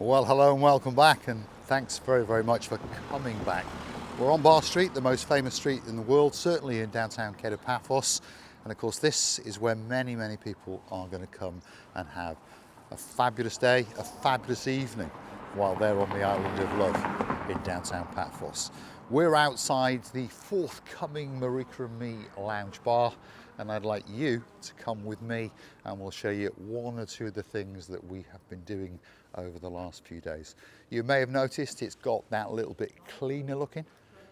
Well, hello and welcome back, and thanks very, very much for coming back. We're on Bar Street, the most famous street in the world, certainly in downtown Kato Paphos. And of course, this is where many, many people are going to come and have a fabulous day, a fabulous evening while they're on the island of love in downtown Paphos. We're outside the forthcoming Marika and Me lounge bar, and I'd like you to come with me and we'll show you one or two of the things that we have been doing over the last few days. You may have noticed it's got that little bit cleaner looking.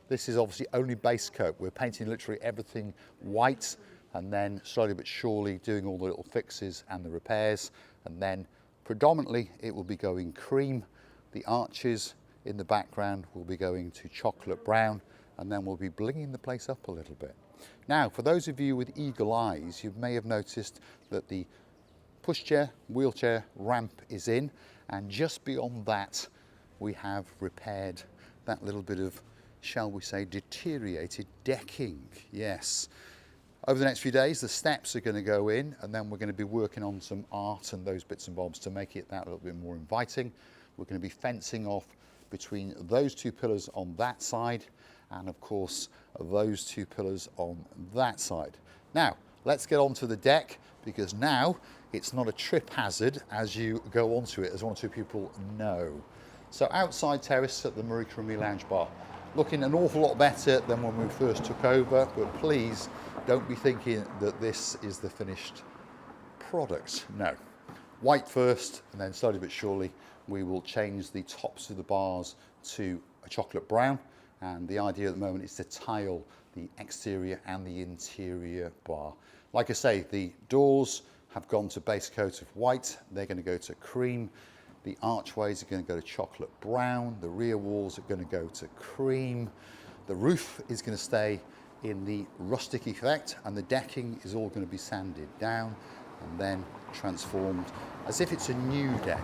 This is obviously only base coat. We're painting literally everything white, and then slowly but surely doing all the little fixes and the repairs, and then predominantly it will be going cream. The arches in the background will be going to chocolate brown, and then we'll be blinging the place up a little bit. Now, for those of you with eagle eyes, you may have noticed that the pushchair, wheelchair ramp is in, and just beyond that we have repaired that little bit of, shall we say, deteriorated decking. Yes. Over the next few days the steps are going to go in, and then we're going to be working on some art and those bits and bobs to make it that little bit more inviting. We're going to be fencing off between those two pillars on that side and of course those two pillars on that side. Now let's get onto the deck, because now it's not a trip hazard as you go onto it, as one or two people know. So outside Terrace at the Marika and Me lounge bar, looking an awful lot better than when we first took over, but please don't be thinking that this is the finished product. No. White first, and then slowly but surely we will change the tops of the bars to a chocolate brown, and the idea at the moment is to tile the exterior and the interior bar. Like I say, the doors have gone to base coat of white, they're going to go to cream. The archways are going to go to chocolate brown, the rear walls are going to go to cream. The roof is going to stay in the rustic effect, and the decking is all going to be sanded down and then transformed as if it's a new deck.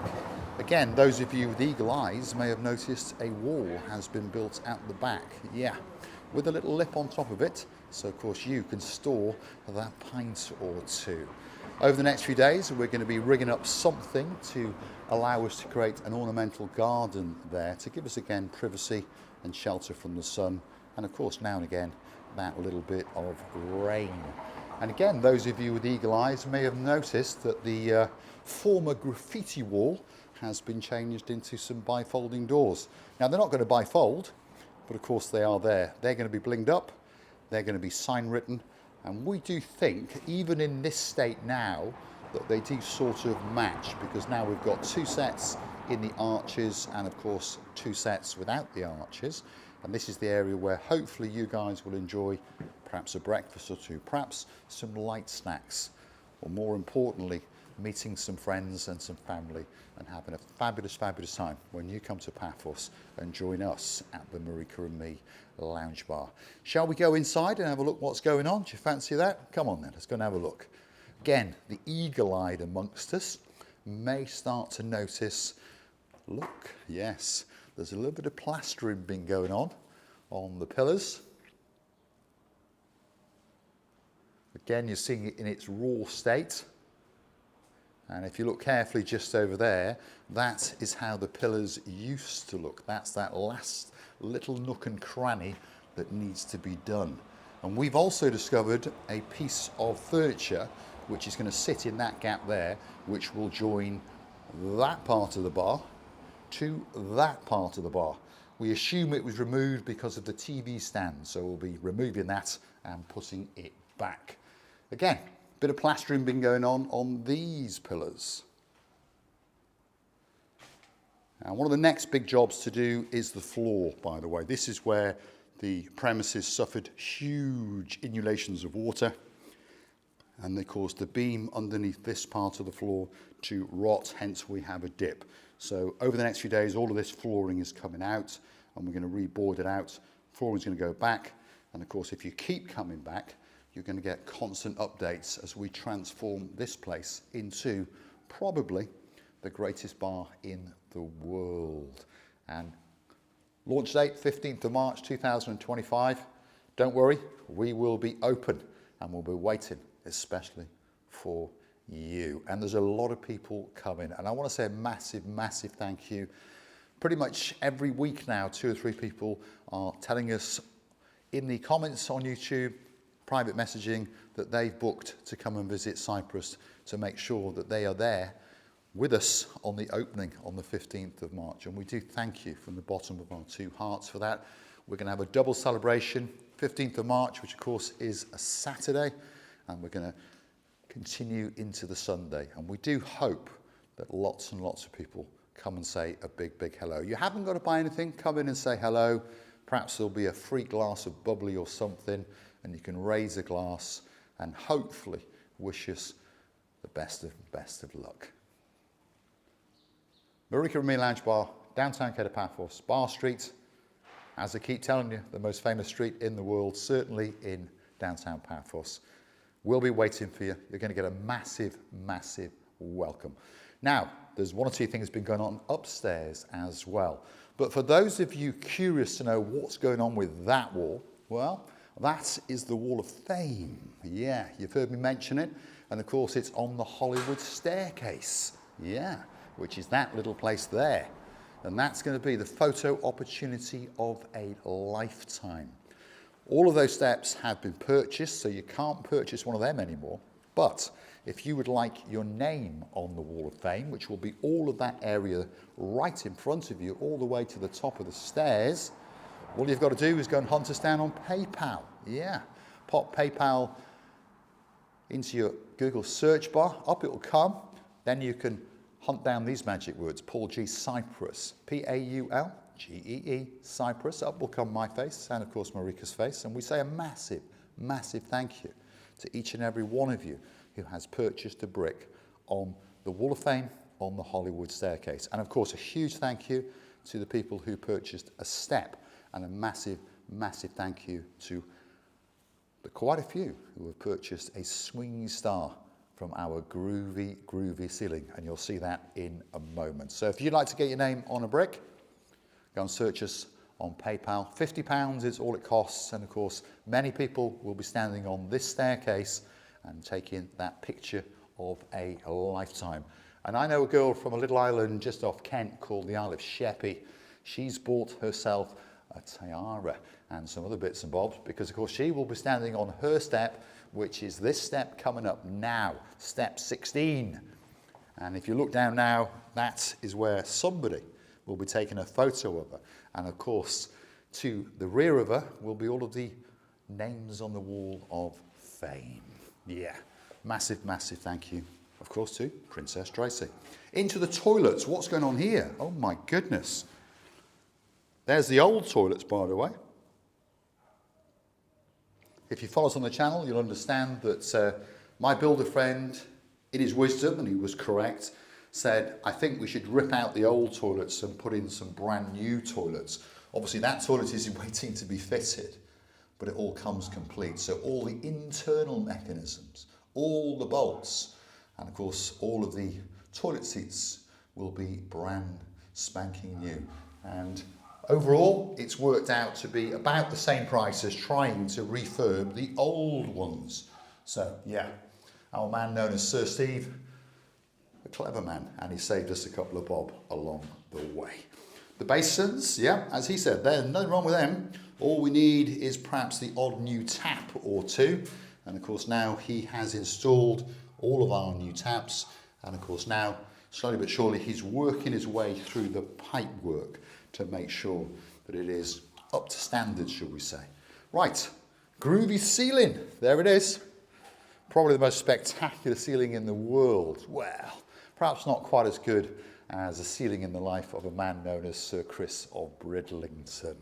Again, those of you with eagle eyes may have noticed a wall has been built out the back, yeah, with a little lip on top of it, so of course you can store that pint or two. Over the next few days we're going to be rigging up something to allow us to create an ornamental garden there, to give us again privacy and shelter from the sun, and of course now and again that little bit of rain. And again, those of you with eagle eyes may have noticed that the former graffiti wall has been changed into some bifolding doors. Now they're not going to bifold, but of course they are there. They're going to be blinged up, they're going to be sign written, and we do think, even in this state now, that they do sort of match, because now we've got two sets in the arches and of course two sets without the arches. And this is the area where hopefully you guys will enjoy perhaps a breakfast or two, perhaps some light snacks, or more importantly, meeting some friends and some family and having a fabulous, fabulous time when you come to Paphos and join us at the Marika and Me lounge bar. Shall we go inside and have a look what's going on? Do you fancy that? Come on then, let's go and have a look. Again, the eagle-eyed amongst us may start to notice, look, yes, there's a little bit of plastering been going on the pillars. Again, you're seeing it in its raw state. And if you look carefully just over there, that is how the pillars used to look. That's that last little nook and cranny that needs to be done. And we've also discovered a piece of furniture which is going to sit in that gap there, which will join that part of the bar to that part of the bar. We assume it was removed because of the TV stand, so we'll be removing that and putting it back. Again, bit of plastering been going on these pillars. Now, one of the next big jobs to do is the floor, by the way. This is where the premises suffered huge inundations of water, and they caused the beam underneath this part of the floor to rot, hence we have a dip. So over the next few days, all of this flooring is coming out, and we're going to reboard it out. Flooring is going to go back, and of course, if you keep coming back, you're going to get constant updates as we transform this place into probably the greatest bar in the world. And launch date 15th of March 2025. Don't worry, we will be open and we'll be waiting especially for you. And there's a lot of people coming. And I want to say a massive, massive thank you. Pretty much every week now, 2 or 3 people are telling us in the comments on YouTube, private messaging, that they've booked to come and visit Cyprus to make sure that they are there with us on the opening on the 15th of March. And we do thank you from the bottom of our 2 hearts for that. We're going to have a double celebration, 15th of March, which of course is a Saturday, and we're going to continue into the Sunday. And we do hope that lots and lots of people come and say a big, big hello. You haven't got to buy anything. Come in and say hello. Perhaps there'll be a free glass of bubbly or something, and you can raise a glass and hopefully wish us the best of luck. Marika and Me Lounge Bar, downtown Kato Paphos, Bar Street. As I keep telling you, the most famous street in the world, certainly in downtown Paphos. We'll be waiting for you. You're going to get a massive, massive welcome. Now, there's 1 or 2 things been going on upstairs as well. But for those of you curious to know what's going on with that wall, well, that is the Wall of Fame. Yeah, you've heard me mention it. And of course, it's on the Hollywood staircase. Yeah, which is that little place there. And that's going to be the photo opportunity of a lifetime. All of those steps have been purchased, so you can't purchase one of them anymore. But if you would like your name on the Wall of Fame, which will be all of that area right in front of you, all the way to the top of the stairs, all you've got to do is go and hunt us down on PayPal. Yeah, pop PayPal into your Google search bar, up it will come. Then you can hunt down these magic words, Paul G. Cyprus, P-A-U-L-G-E-E, Cyprus. Up will come my face and, of course, Marika's face. And we say a massive, massive thank you to each and every one of you who has purchased a brick on the Wall of Fame on the Hollywood staircase. And, of course, a huge thank you to the people who purchased a step, and a massive, massive thank you to the quite a few who have purchased a swinging star from our groovy, groovy ceiling, and you'll see that in a moment. So if you'd like to get your name on a brick, go and search us on PayPal. £50 is all it costs, and of course, many people will be standing on this staircase and taking that picture of a lifetime. And I know a girl from a little island just off Kent called the Isle of Sheppey. She's bought herself a tiara and some other bits and bobs, because of course she will be standing on her step, which is this step coming up now, step 16. And if you look down now, that is where somebody will be taking a photo of her. And of course, to the rear of her will be all of the names on the Wall of Fame. Yeah, massive, massive thank you, of course, to Princess Tracy. Into the toilets, what's going on here? Oh my goodness. There's the old toilets, by the way. If you follow us on the channel, you'll understand that my builder friend, in his wisdom, and he was correct, said, I think we should rip out the old toilets and put in some brand new toilets. Obviously, that toilet is waiting to be fitted, but it all comes complete. So all the internal mechanisms, all the bolts, and of course, all of the toilet seats will be brand spanking new. And overall, it's worked out to be about the same price as trying to refurb the old ones. So, yeah, our man known as Sir Steve, a clever man, and he saved us a couple of bob along the way. The basins, yeah, as he said, there's nothing wrong with them. All we need is perhaps the odd new tap or two. And of course, now he has installed all of our new taps. And of course, now, slowly but surely, he's working his way through the pipe work to make sure that it is up to standard, shall we say. Right, groovy ceiling, there it is. Probably the most spectacular ceiling in the world. Well, perhaps not quite as good as a ceiling in the life of a man known as Sir Chris of Bridlington.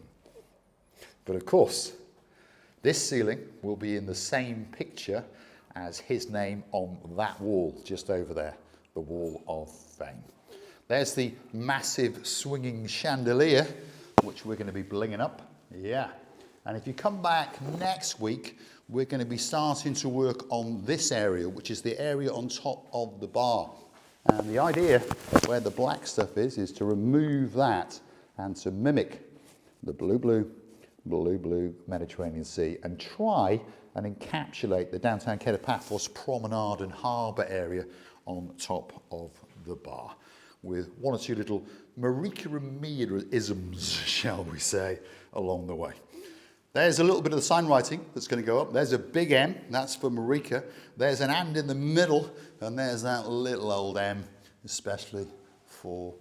But of course, this ceiling will be in the same picture as his name on that wall just over there, the Wall of Fame. There's the massive swinging chandelier, which we're going to be blinging up. Yeah. And if you come back next week, we're going to be starting to work on this area, which is the area on top of the bar. And the idea where the black stuff is to remove that and to mimic the blue, blue Mediterranean Sea, and try and encapsulate the downtown Kato Paphos promenade and harbour area on top of the bar, with one or two little Marika and me-isms, shall we say, along the way. There's a little bit of the sign writing that's going to go up. There's a big M, that's for Marika. There's an and in the middle, and there's that little old M, especially for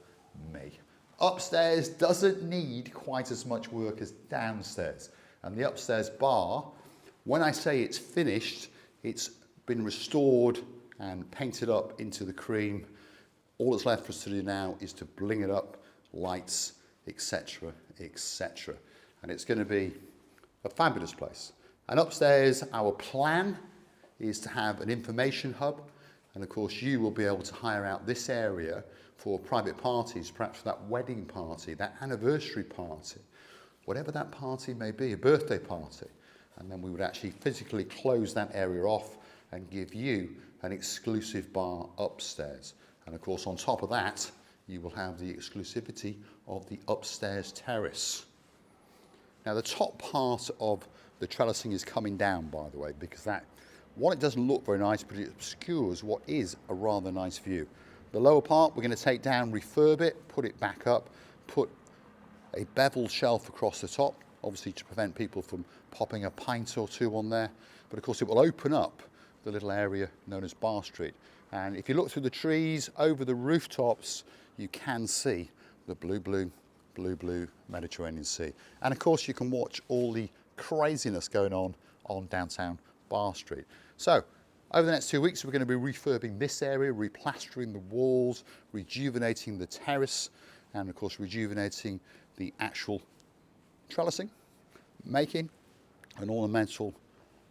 me. Upstairs doesn't need quite as much work as downstairs. And the upstairs bar, when I say it's finished, it's been restored and painted up into the cream. All that's left for us to do now is to bling it up, lights, etc., etc. And it's going to be a fabulous place. And upstairs, our plan is to have an information hub. And of course, you will be able to hire out this area for private parties, perhaps for that wedding party, that anniversary party, whatever that party may be, a birthday party. And then we would actually physically close that area off and give you an exclusive bar upstairs. And of course, on top of that, you will have the exclusivity of the upstairs terrace. Now, the top part of the trellising is coming down, by the way, because one, it doesn't look very nice, but it obscures what is a rather nice view. The lower part, we're going to take down, refurb it, put it back up, put a beveled shelf across the top, obviously to prevent people from popping a pint or two on there. But of course, it will open up the little area known as Bar Street. And if you look through the trees, over the rooftops, you can see the blue Mediterranean Sea. And of course, you can watch all the craziness going on downtown Bar Street. So, over the next 2 weeks, we're going to be refurbing this area, replastering the walls, rejuvenating the terrace, and of course, rejuvenating the actual trellising, making an ornamental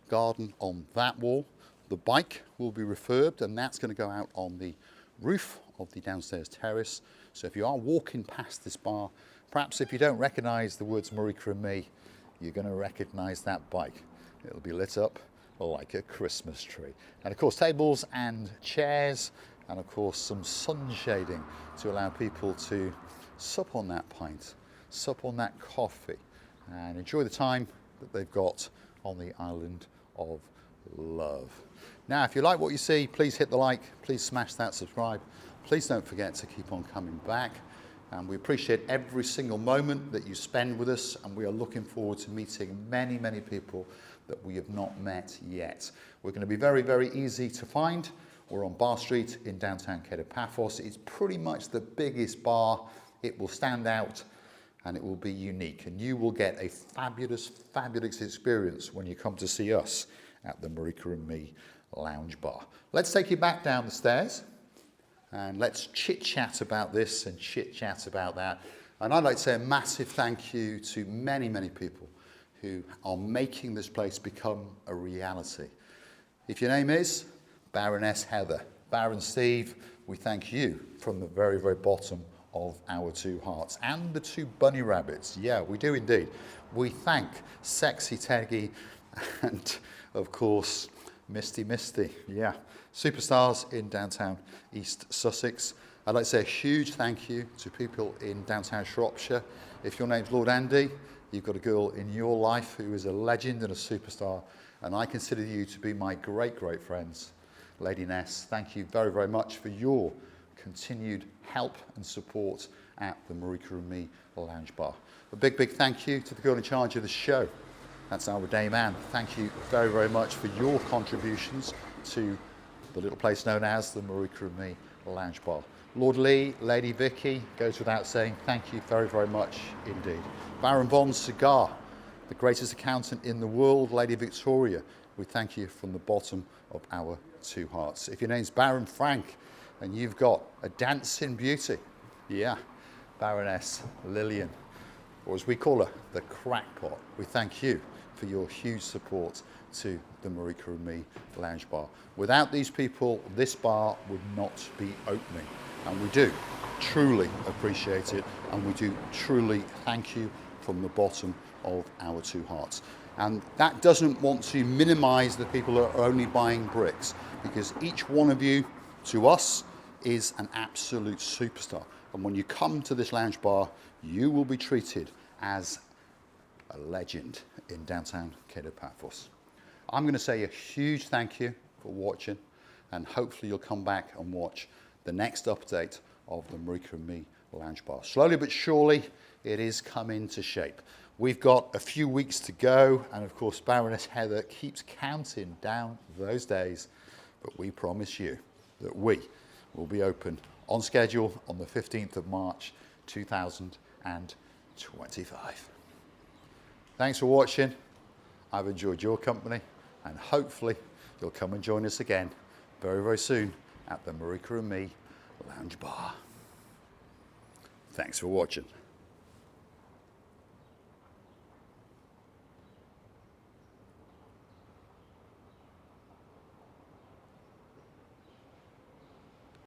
garden on that wall. The bike will be refurbed, and that's going to go out on the roof of the downstairs terrace. So if you are walking past this bar, perhaps if you don't recognise the words Marika and me, you're going to recognise that bike. It'll be lit up like a Christmas tree. And of course, tables and chairs, and of course, some sun shading to allow people to sup on that pint, sup on that coffee, and enjoy the time that they've got on the island of love. Now, if you like what you see, please hit the like, please smash that subscribe. Please don't forget to keep on coming back. And we appreciate every single moment that you spend with us, and we are looking forward to meeting many, many people that we have not met yet. We're going to be very, very easy to find. We're on Bar Street in downtown Kato Paphos. It's pretty much the biggest bar. It will stand out and it will be unique, and you will get a fabulous, fabulous experience when you come to see us at the Marika and Me Lounge Bar. Let's take you back down the stairs and let's chit-chat about this and chit-chat about that. And I'd like to say a massive thank you to many, many people who are making this place become a reality. If your name is Baroness Heather, Baron Steve, we thank you from the very, very bottom of our two hearts. And the two bunny rabbits, yeah, we do indeed. We thank Sexy Teggy and, of course, Misty, yeah, superstars in downtown East Sussex. I'd like to say a huge thank you to people in downtown Shropshire. If your name's Lord Andy, you've got a girl in your life who is a legend and a superstar, and I consider you to be my great, great friends. Lady Ness, thank you very, very much for your continued help and support at the Marika and Me Lounge Bar. A big, big thank you to the girl in charge of the show. That's our Dame Anne. Thank you very, very much for your contributions to the little place known as the Marika and Me Lounge Bar. Lord Lee, Lady Vicky, goes without saying, thank you very, very much indeed. Baron Bond's Cigar, the greatest accountant in the world, Lady Victoria, we thank you from the bottom of our two hearts. If your name's Baron Frank and you've got a dancing beauty, yeah, Baroness Lillian, or as we call her, the crackpot, we thank you for your huge support to the Marika and Me Lounge Bar. Without these people, this bar would not be opening. And we do truly appreciate it, and we do truly thank you from the bottom of our two hearts. And that doesn't want to minimize the people that are only buying bricks, because each one of you, to us, is an absolute superstar. And when you come to this lounge bar, you will be treated as a legend in downtown Kato Paphos. I'm going to say a huge thank you for watching, and hopefully you'll come back and watch the next update of the Marika and Me lounge bar. Slowly but surely, it is coming to shape. We've got a few weeks to go, and of course Baroness Heather keeps counting down those days, but we promise you that we will be open on schedule on the 15th of March 2025. Thanks for watching. I've enjoyed your company, and hopefully you'll come and join us again very, very soon at the Marika and Me lounge bar. Thanks for watching.